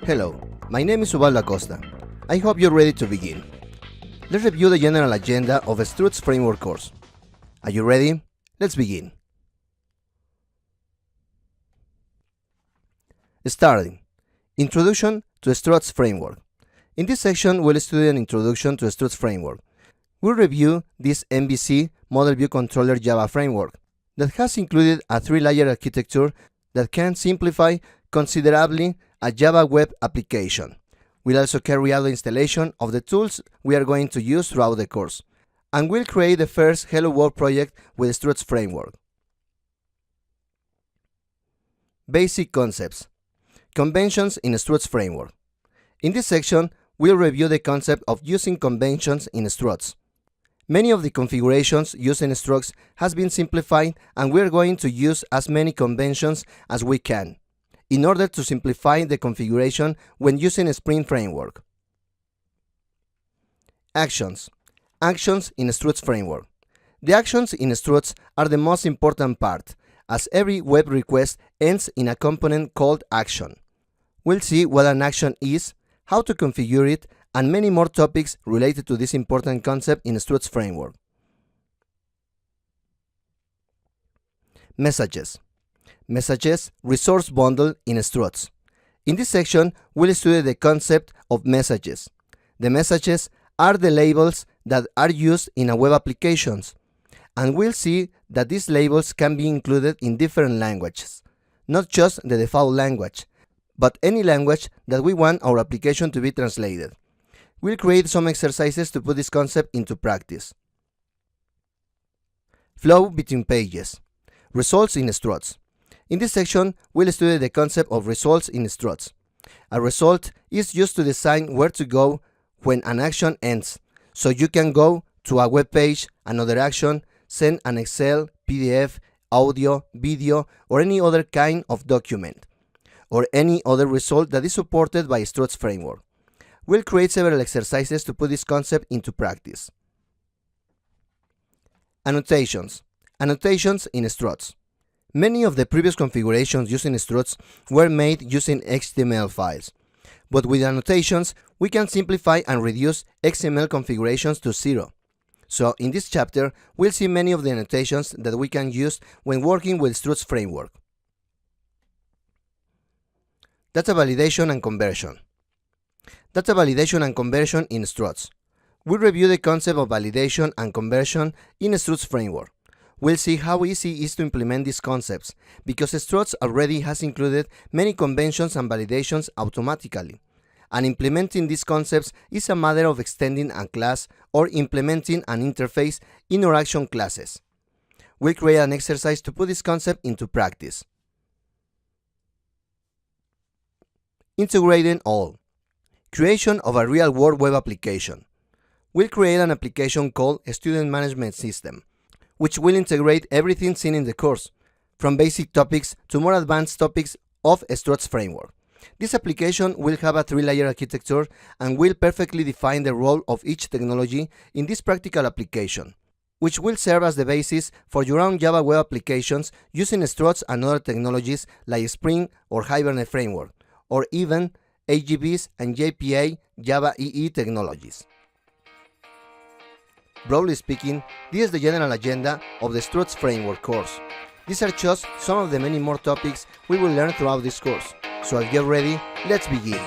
Hello, my name is Ubaldo Acosta. I hope you're ready to begin. Let's review the general agenda of a Struts framework course. Are you ready? Let's begin. Starting. Introduction to Struts framework. In this section, we'll study an introduction to Struts framework. We'll review this MVC Model View Controller Java framework that has included a three-layer architecture that can simplify considerably a Java web application. We'll also carry out the installation of the tools we are going to use throughout the course, and we'll create the first Hello World project with Struts framework. Basic concepts. Conventions in Struts framework. In this section, we'll review the concept of using conventions in Struts. Many of the configurations used in Struts has been simplified, and we're going to use as many conventions as we can in order to simplify the configuration when using a Spring framework. Actions. Actions in Struts framework. The actions in Struts are the most important part, as every web request ends in a component called action. We'll see what an action is, how to configure it, and many more topics related to this important concept in Struts framework. Messages. Messages resource bundle in Struts. In this section, we'll study the concept of messages. The messages are the labels that are used in a web applications, and we'll see that these labels can be included in different languages, not just the default language, but any language that we want our application to be translated. We'll create some exercises to put this concept into practice. Flow between pages. Results in Struts. In this section, we'll study the concept of results in Struts. A result is used to decide where to go when an action ends, so you can go to a web page, another action, send an Excel, PDF, audio, video, or any other kind of document, or any other result that is supported by Struts framework. We'll create several exercises to put this concept into practice. Annotations. Annotations in Struts. Many of the previous configurations using Struts were made using HTML files, but with annotations, we can simplify and reduce XML configurations to zero. So in this chapter, we'll see many of the annotations that we can use when working with Struts framework. Data validation and conversion. Data validation and conversion in Struts. We'll review the concept of validation and conversion in Struts framework. We'll see how easy it is to implement these concepts, because Struts already has included many conventions and validations automatically, and implementing these concepts is a matter of extending a class or implementing an interface in our action classes. We'll create an exercise to put this concept into practice. Integrating all. Creation of a real-world web application. We'll create an application called a Student Management System, which will integrate everything seen in the course, from basic topics to more advanced topics of Struts framework. This application will have a three-layer architecture and will perfectly define the role of each technology in this practical application, which will serve as the basis for your own Java web applications using Struts and other technologies like Spring or Hibernate framework, or even AGVs and JPA Java EE technologies. Broadly speaking, this is the general agenda of the Struts framework course. These are just some of the many more topics we will learn throughout this course. So if you're ready, let's begin.